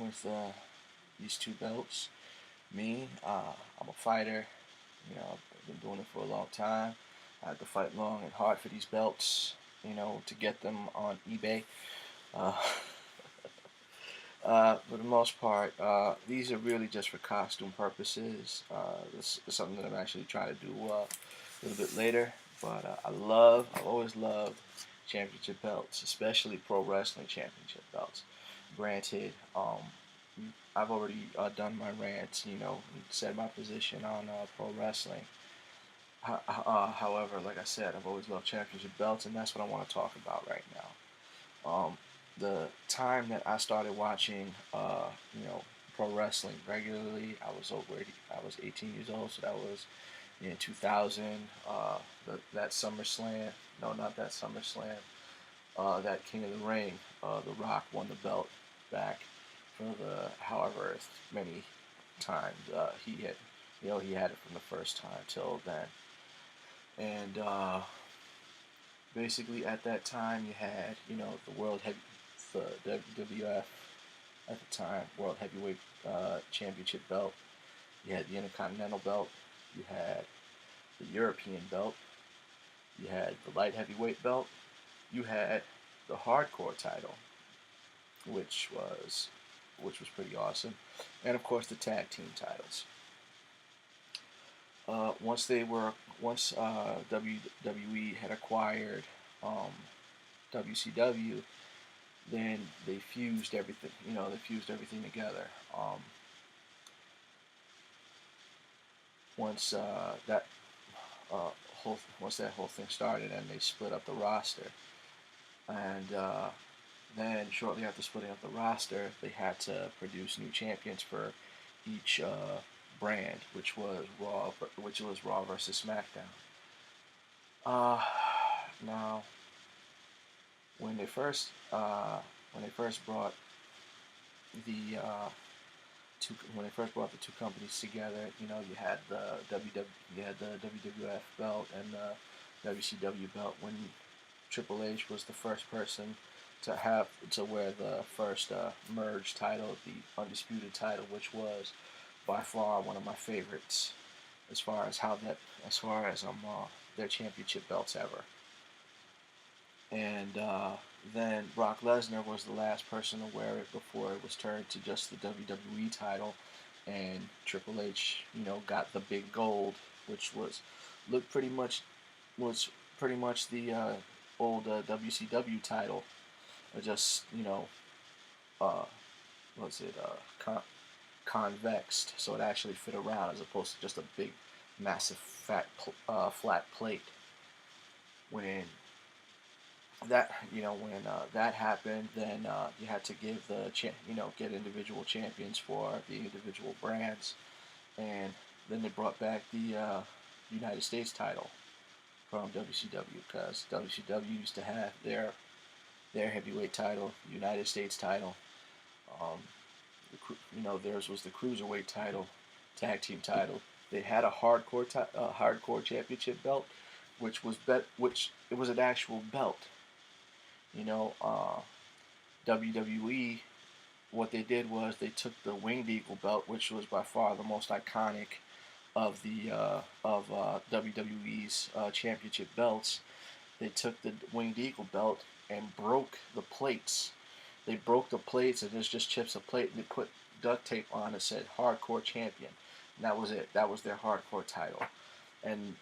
with these two belts. Me, I'm a fighter. I've been doing it for a long time. I had to fight long and hard for these belts, to get them on eBay. Uh, for the most part, these are really just for costume purposes. This is something that I'm actually trying to do a little bit later. But I've always loved championship belts, especially pro wrestling championship belts. Granted, I've already done my rants, and said my position on pro wrestling. However, like I said, I've always loved championship belts, and that's what I want to talk about right now. The time that I started watching, pro wrestling regularly, I was 18 years old, so that was in 2000. That SummerSlam, no, not that SummerSlam. That King of the Ring, The Rock won the belt back for the however many times he had it from the first time till then. And basically at that time you had the WWF at the time World Heavyweight Championship belt. You had the Intercontinental belt. You had the European belt. You had the light heavyweight belt. You had the hardcore title, which was pretty awesome, and of course the tag team titles. Once WWE had acquired WCW, then they fused everything. They fused everything together. Once that once that whole thing started, and they split up the roster, and then shortly after splitting up the roster, they had to produce new champions for each brand, which was Raw versus SmackDown. Now, when they first brought the the two companies together, you had the WWF belt and the WCW belt. When Triple H was the first person to wear the first merged title, the undisputed title, which was by far one of my favorites as far as their championship belts ever. And then Brock Lesnar was the last person to wear it before it was turned to just the WWE title, and Triple H, got the big gold, which looked pretty much was pretty much the old WCW title, just uh, what's it convexed, so it actually fit around as opposed to just a big, massive, flat plate. When that happened, then you had to give get individual champions for the individual brands, and then they brought back the United States title from WCW, because WCW used to have their heavyweight title, United States title. Um, Theirs was the cruiserweight title, tag team title. They had a hardcore championship belt, which it was an actual belt. You know, WWE, what they did was they took the Winged Eagle belt, which was by far the most iconic of the WWE's championship belts. They took the Winged Eagle belt and broke the plates. They broke the plates, and there's just chips of plate, and they put duct tape on it, said Hardcore Champion. And that was it. That was their hardcore title. And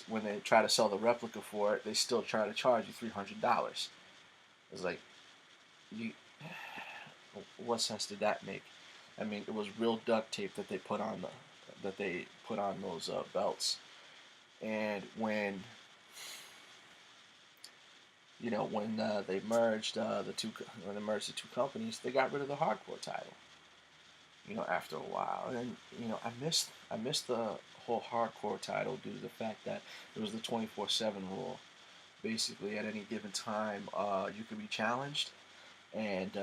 when they try to sell the replica for it, they still try to charge you $300. It's like, you, what sense did that make? I mean, it was real duct tape that they put on those belts. And when they merged the two companies, they got rid of the hardcore title. After a while, and I missed the whole hardcore title due to the fact that it was the 24/7 rule. Basically, at any given time, you could be challenged, and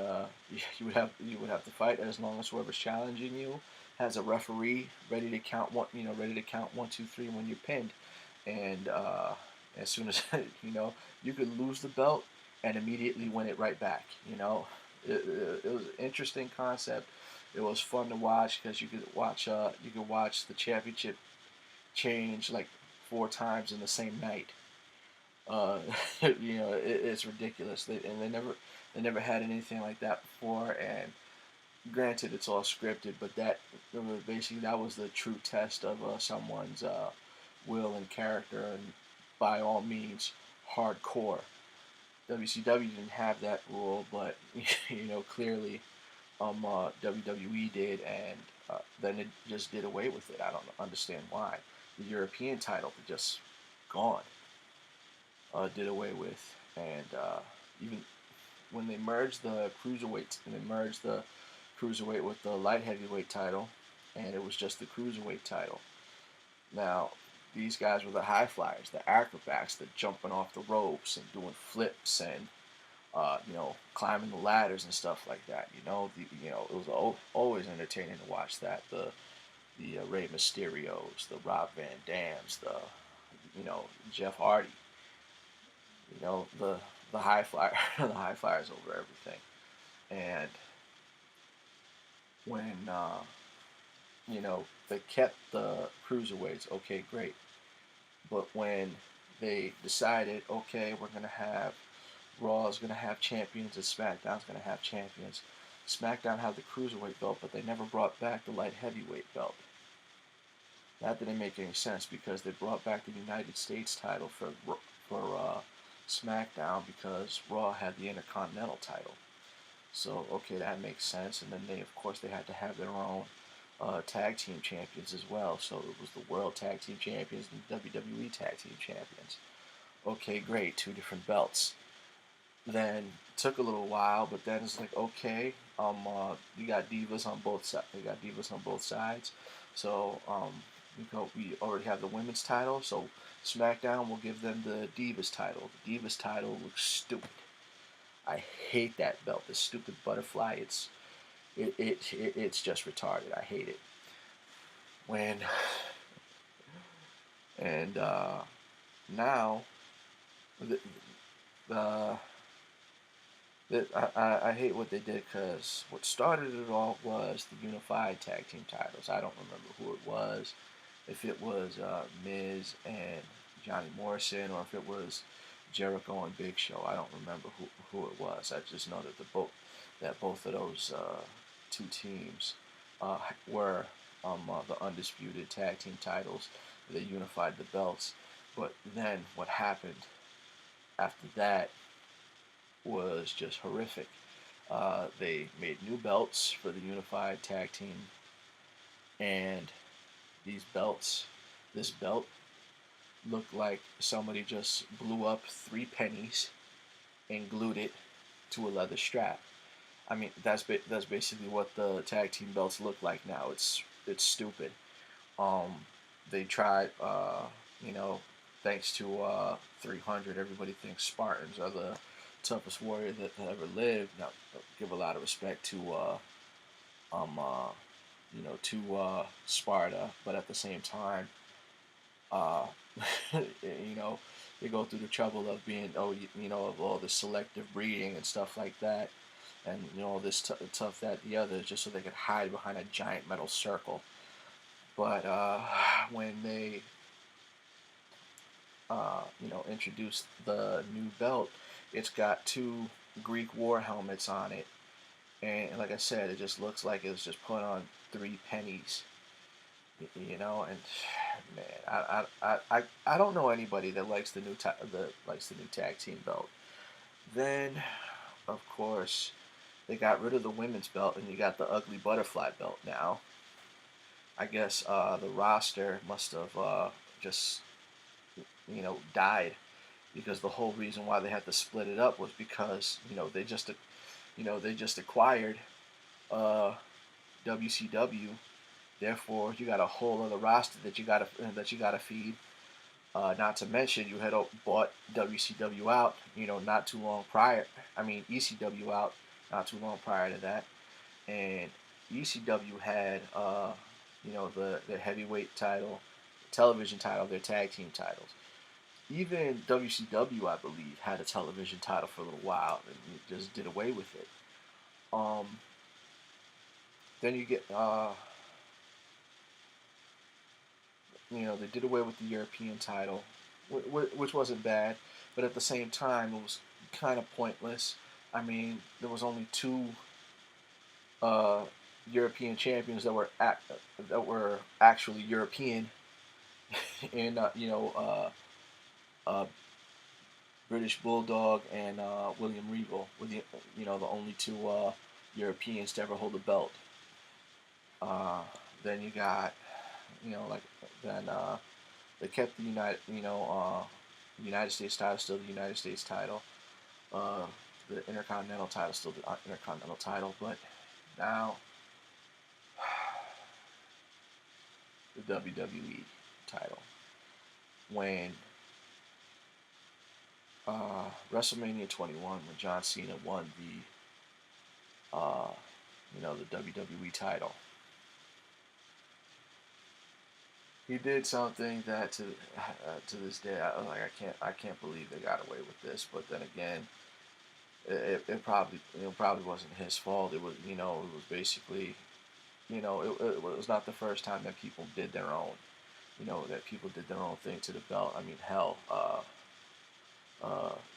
you would have to fight as long as whoever's challenging you has a referee ready to count one, two, three when you're pinned, and as soon as you could lose the belt and immediately win it right back. It was an interesting concept. It was fun to watch because you could watch the championship change like 4 times in the same night. Uh, it's ridiculous. They never had anything like that before. And granted, it's all scripted, but basically that was the true test of someone's will and character, and by all means, hardcore. WCW didn't have that rule, but clearly, WWE did, and then it just did away with it. I don't understand why. The European title just gone, did away with, and even when they merged the cruiserweight, and they merged the cruiserweight with the light heavyweight title, and it was just the cruiserweight title. Now, these guys were the high flyers, the acrobats, the jumping off the ropes and doing flips and climbing the ladders and stuff like that. It was always entertaining to watch that. The Rey Mysterios, the Rob Van Dams, the Jeff Hardy. The high flyer, the high flyers over everything. And when they kept the cruiserweights, okay, great. But when they decided, okay, we're gonna have Raw's gonna have champions and SmackDown's gonna have champions. SmackDown had the cruiserweight belt, but they never brought back the light heavyweight belt. That didn't make any sense because they brought back the United States title for SmackDown because Raw had the Intercontinental title. So okay, that makes sense. And then of course, they had to have their own tag team champions as well. So it was the World Tag Team Champions and WWE Tag Team Champions. Okay, great, 2 different belts. Then it took a little while, but then it's like, okay, you got divas on both sides. They got divas on both sides. So we already have the women's title. So SmackDown will give them the Divas title. The Divas title looks stupid. I hate that belt. The stupid butterfly. It's just retarded. I hate it. When and now the, the I hate what they did because what started it all was the unified tag team titles. I don't remember who it was, if it was Miz and Johnny Morrison or if it was Jericho and Big Show. I don't remember who it was. I just know that both of those two teams were the undisputed tag team titles. They unified the belts, but then what happened after that was just horrific. They made new belts for the unified tag team, and this belt looked like somebody just blew up 3 pennies and glued it to a leather strap. I mean, that's basically what the tag team belts look like now. It's stupid. Um, they tried, thanks to 300, everybody thinks Spartans are the toughest warrior that ever lived. Now, give a lot of respect to um, uh, Sparta, but at the same time, uh, you know, they go through the trouble of being, of all the selective breeding and stuff like that, and this tough that the other, just so they could hide behind a giant metal circle. But when they introduced the new belt, it's got 2 Greek war helmets on it, and like I said, it just looks like it was just put on 3 pennies. And man, I don't know anybody that likes the new tag team belt. Then, of course, they got rid of the women's belt, and you got the ugly butterfly belt now. I guess the roster must have just died, because the whole reason why they had to split it up was because they just acquired WCW. Therefore, you got a whole other roster that you gotta feed. Not to mention, you had bought WCW out, not too long prior. I mean, ECW out not too long prior to that, and ECW had the heavyweight title, television title, their tag team titles. Even WCW, I believe, had a television title for a little while, and just did away with it. Um, then you get, they did away with the European title, which wasn't bad, but at the same time, it was kind of pointless. I mean, there was only two uh, European champions that were actually European, and British Bulldog and William Regal were the only two Europeans to ever hold a belt. Uh, then you got like then they kept the United States title still the United States title. Uh, the Intercontinental title still the Intercontinental title, but now the WWE title. When WrestleMania 21, when John Cena won the WWE title, he did something that to this day I can't believe they got away with this. But then again, it probably wasn't his fault. It was basically it was not the first time that people did their own thing to the belt. I mean, hell,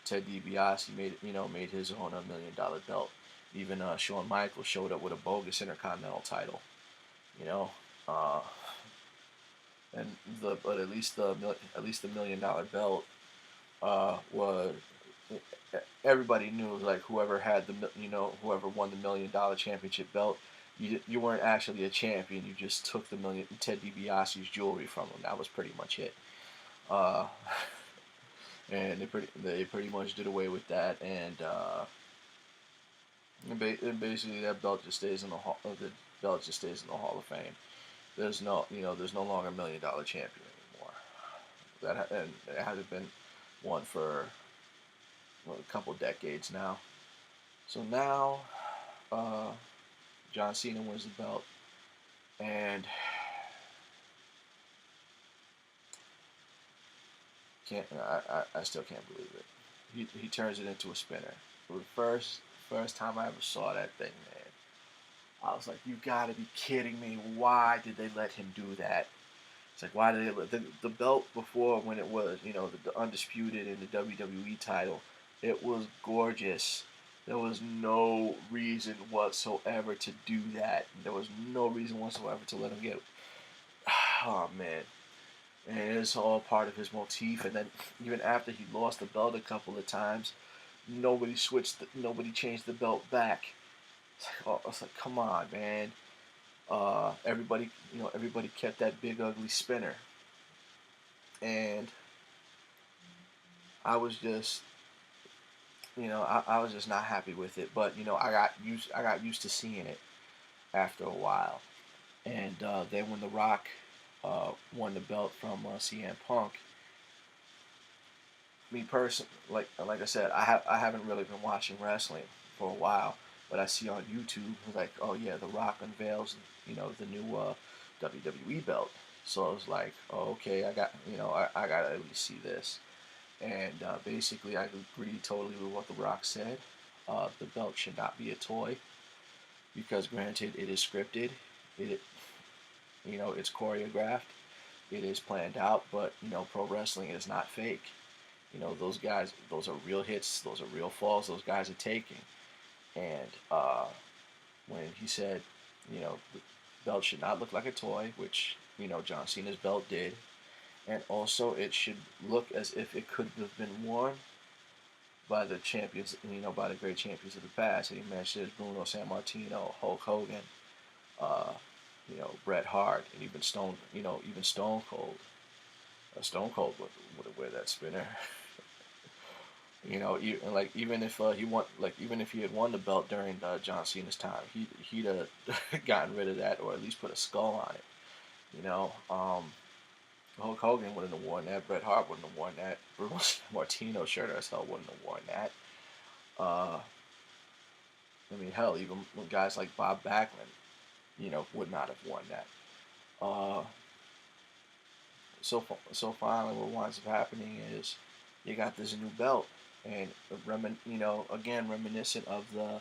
Ted DiBiase made his own $1 million belt. Even Shawn Michaels showed up with a bogus Intercontinental title. You know, uh, and but at least the $1 million belt was everybody knew, like, whoever won the $1 million championship belt, you weren't actually a champion. You just took the Ted DiBiase's jewelry from him. That was pretty much it. Uh, and they pretty much did away with that, and basically that belt just stays in the belt just stays in the Hall of Fame. There's no longer $1 million champion anymore. And it hasn't been one for a couple decades now. So now, uh, John Cena wins the belt, and I still can't believe it. He turns it into a spinner. For the first time I ever saw that thing, man, I was like, you gotta be kidding me. Why did they let him do that? It's like, why did they let the belt before, when it was, the Undisputed and the WWE title, it was gorgeous. There was no reason whatsoever to do that. There was no reason whatsoever to let him get. Oh, man. And it's all part of his motif. And then even after he lost the belt a couple of times, nobody changed the belt back. It's like, come on, man. Everybody kept that big ugly spinner, and I was just, I was just not happy with it. But I got used to seeing it after a while, and then when The Rock won the belt from CM Punk, me personally, like I said, I haven't really been watching wrestling for a while, but I see on YouTube, like, oh yeah, The Rock unveils the new WWE belt. So I was like, oh, okay, I gotta at least see this. And basically, I agree totally with what The Rock said. The belt should not be a toy, because granted, it is scripted, it it's choreographed, it is planned out, but pro wrestling is not fake. Those guys, those are real hits, those are real falls, those guys are taking. And when he said, the belt should not look like a toy, which, John Cena's belt did, and also it should look as if it could have been worn by the champions, by the great champions of the past. And he mentioned Bruno Sammartino, Hulk Hogan, uh, Bret Hart, and even Stone Cold. Stone Cold would have wear that spinner. Like, even if he had won the belt during John Cena's time, he'd have gotten rid of that, or at least put a skull on it. Hulk Hogan wouldn't have worn that. Bret Hart wouldn't have worn that. Bruno Martino sure as hell wouldn't have worn that. Uh, I mean, hell, even guys like Bob Backlund, would not have worn that. Uh, so finally, what winds up happening is you got this new belt, and again reminiscent of the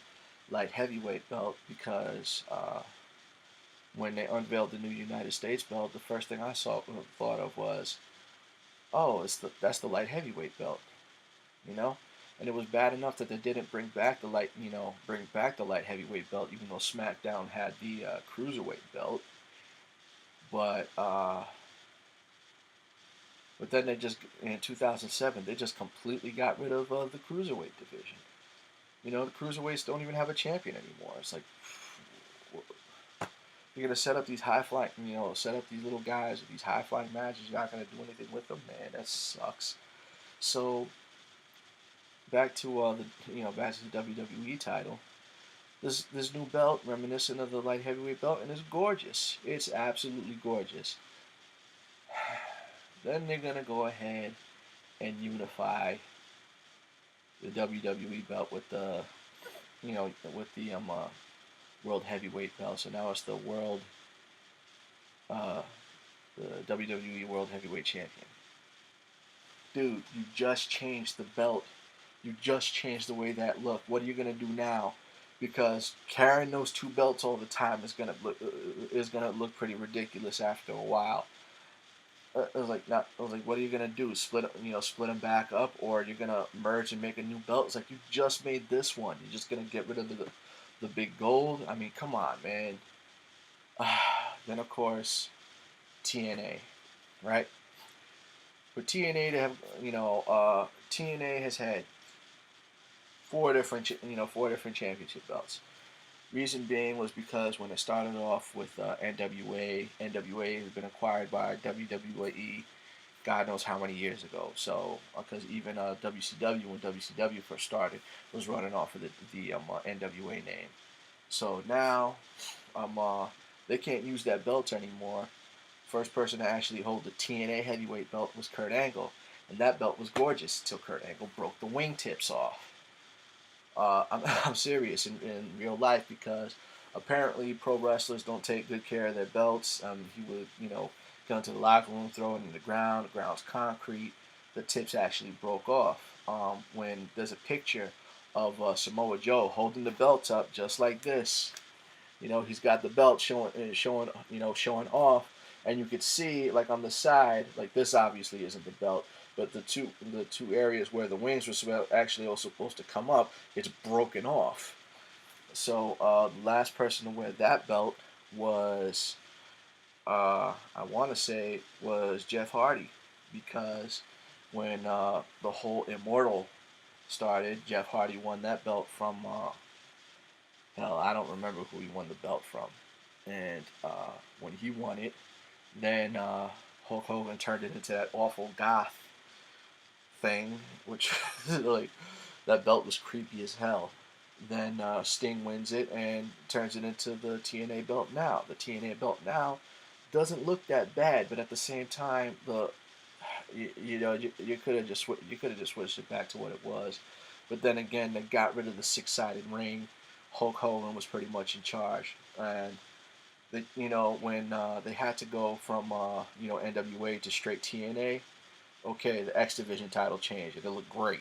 light heavyweight belt because when they unveiled the new United States belt, the first thing I thought of was, oh, that's the light heavyweight belt, you know. And it was bad enough that they didn't bring back the light heavyweight belt, even though SmackDown had the cruiserweight belt. But but then they just in 2007 they just completely got rid of the cruiserweight division. You know, the cruiserweights don't even have a champion anymore. It's like you're gonna set up these high flying, set up these little guys with these high flying matches. You're not gonna do anything with them, man. That sucks. So back to back to the WWE title. This new belt, reminiscent of the light heavyweight belt, and it's gorgeous. It's absolutely gorgeous. Then they're gonna go ahead and unify the WWE belt with the world heavyweight belt. So now it's uh, the WWE World Heavyweight Champion. Dude, you just changed the belt. You just changed the way that looked. What are you gonna do now? Because carrying those two belts all the time is gonna look pretty ridiculous after a while. What are you gonna do? Split them back up, or you're gonna merge and make a new belt? It's like you just made this one. You're just gonna get rid of the big gold. I mean, come on, man. Then of course, TNA, right? For TNA to have, TNA has had four different championship belts. Reason being was because when it started off with NWA has been acquired by WWE, God knows how many years ago. So, because even WCW, when WCW first started, was running off of the NWA name. So now, they can't use that belt anymore. First person to actually hold the TNA heavyweight belt was Kurt Angle, and that belt was gorgeous until Kurt Angle broke the wingtips off. I'm serious in real life because apparently pro wrestlers don't take good care of their belts. He would, go into the locker room, throw it in the ground. The ground's concrete. The tips actually broke off. When there's a picture of Samoa Joe holding the belt up just like this, he's got the belt showing off, and you could see like on the side, like this obviously isn't the belt, but the two areas where the wings were actually also supposed to come up, it's broken off. So the last person to wear that belt was I want to say was Jeff Hardy, because when the whole Immortal started, Jeff Hardy won that belt from hell, I don't remember who he won the belt from. And when he won it, then Hulk Hogan turned it into that awful goth thing, which like that belt was creepy as hell. Then Sting wins it and turns it into the TNA belt now. The TNA belt now doesn't look that bad, but at the same time, you could have just switched it back to what it was. But then again, they got rid of the six-sided ring. Hulk Hogan was pretty much in charge, and when they had to go from NWA to straight TNA, okay, the X Division title changed. It looked great.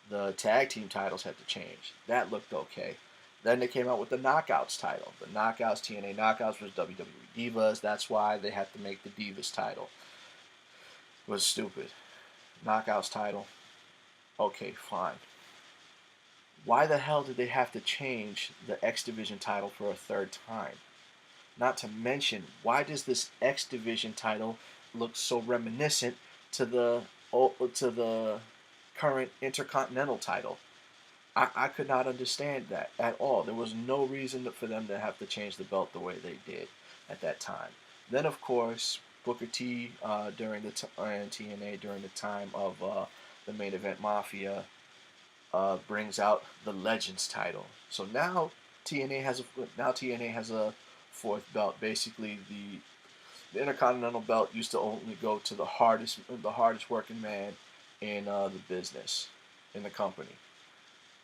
The tag team titles had to change. That looked okay. Then they came out with the Knockouts title. The Knockouts, TNA Knockouts was WWE Divas. That's why they had to make the Divas title. It was stupid. Knockouts title. Okay, fine. Why the hell did they have to change the X Division title for a third time? Not to mention, why does this X Division title look so reminiscent to the current Intercontinental title? I could not understand that at all. There was no reason for them to have to change the belt the way they did at that time. Then, of course, Booker T and TNA during the time of the Main Event Mafia brings out the Legends title. So now TNA has a fourth belt. Basically, the Intercontinental belt used to only go to the hardest working man in the business, in the company.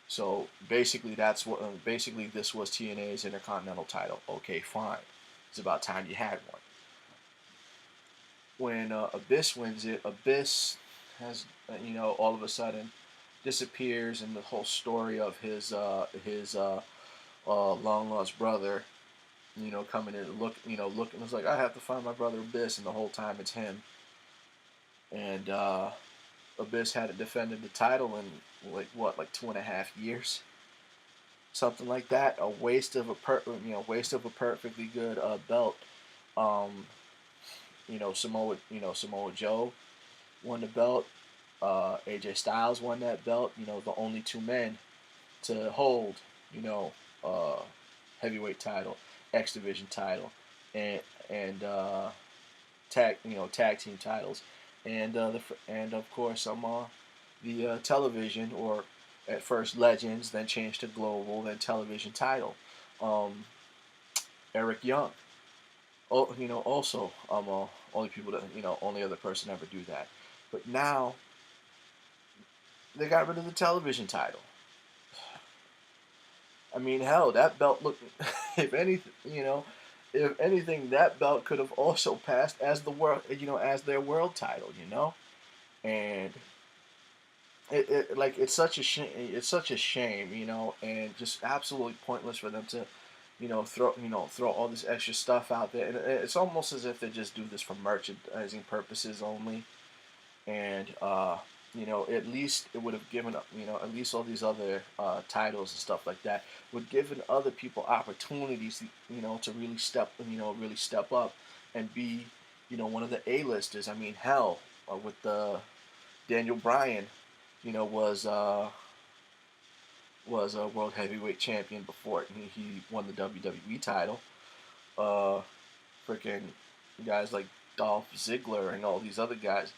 So basically, this was TNA's Intercontinental title. Okay, fine. It's about time you had one. When Abyss wins it, Abyss has all of a sudden disappears, and the whole story of his long lost brother, coming in and looking. It's like I have to find my brother Abyss, and the whole time it's him. And Abyss hadn't defended the title in like 2.5 years, something like that. A waste of waste of a perfectly good belt. Um, Samoa Joe won the belt. AJ Styles won that belt. The only two men to hold, you know, uh, heavyweight title, X Division title, and tag team titles, and of course the television, or at first Legends, then changed to Global, then television title. Um, Eric Young, also only people that only other person ever do that, but now they got rid of the television title. I mean, hell, that belt looked. If anything, if anything, that belt could have also passed as the world, as their world title, and it's such a shame. It's such a shame, and just absolutely pointless for them to, throw all this extra stuff out there. And it's almost as if they just do this for merchandising purposes only, and at least it would have given at least all these other titles and stuff like that would given other people opportunities, to really step up and be, one of the A-listers. I mean, hell, with the Daniel Bryan, was a world heavyweight champion before he won the WWE title. Uh, Freaking guys like Dolph Ziggler and all these other guys,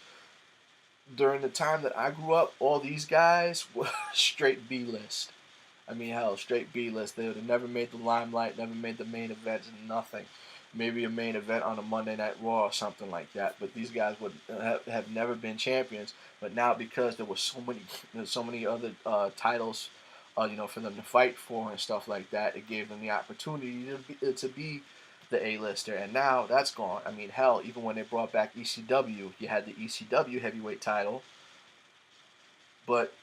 during the time that I grew up, all these guys were straight B list. I mean, hell, straight B list. They would have never made the limelight, never made the main events, nothing. Maybe a main event on a Monday Night Raw or something like that. But these guys would have never been champions. But now, because there were so many other titles, for them to fight for and stuff like that, it gave them the opportunity to be the A-lister, and now that's gone. I mean, hell, even when they brought back ECW, you had the ECW heavyweight title, but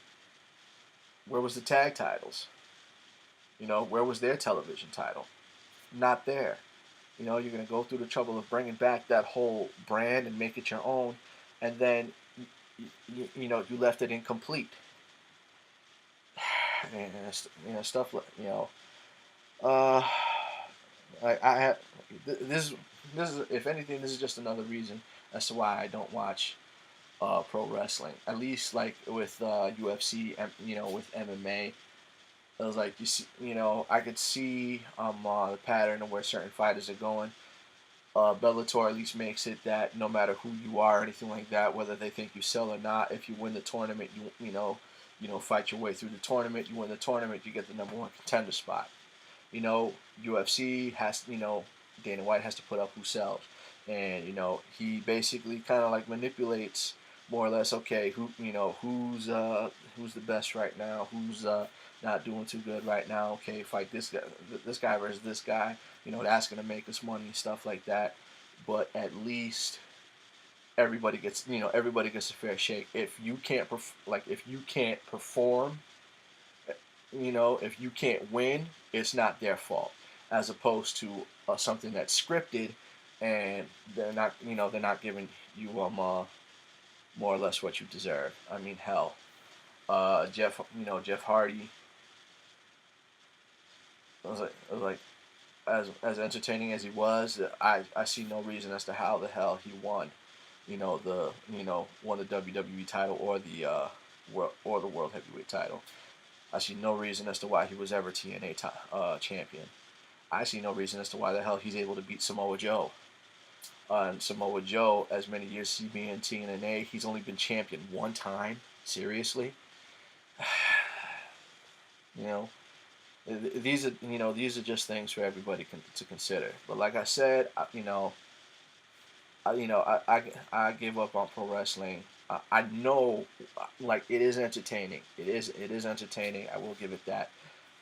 where was the tag titles? Where was their television title? Not there. You're going to go through the trouble of bringing back that whole brand and make it your own, and then, you left it incomplete. And stuff like, uh, I have this is, if anything, this is just another reason as to why I don't watch pro wrestling. At least like with UFC, and with MMA, it was like I could see the pattern of where certain fighters are going. Bellator at least makes it that no matter who you are or anything like that, whether they think you sell or not, if you win the tournament, fight your way through the tournament. You win the tournament, you get the number one contender spot. UFC has, Dana White has to put up who sells, and he basically kind of like manipulates more or less. Okay, who's the best right now? Who's not doing too good right now? Okay, fight this guy versus this guy. That's gonna make us money and stuff like that. But at least everybody gets a fair shake. If you can't if you can't perform, if you can't win, it's not their fault. As opposed to something that's scripted, and they're not giving you more or less what you deserve. I mean, hell, Jeff Hardy. I was like as entertaining as he was, I see no reason as to how the hell he won. Won the WWE title or the world heavyweight title. I see no reason as to why he was ever TNA champion. I see no reason as to why the hell he's able to beat Samoa Joe. And Samoa Joe, as many years as he been in TNA, he's only been champion one time. Seriously, you know, these are just things for everybody to consider. But like I said, I give up on pro wrestling. I know, like, it is entertaining. It is entertaining. I will give it that.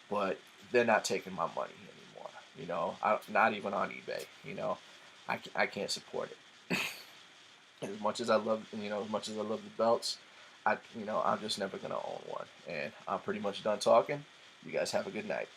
But they're not taking my money anymore. Not even on eBay. I can't support it. As much as I love, as much as I love the belts, I'm just never gonna own one. And I'm pretty much done talking. You guys have a good night.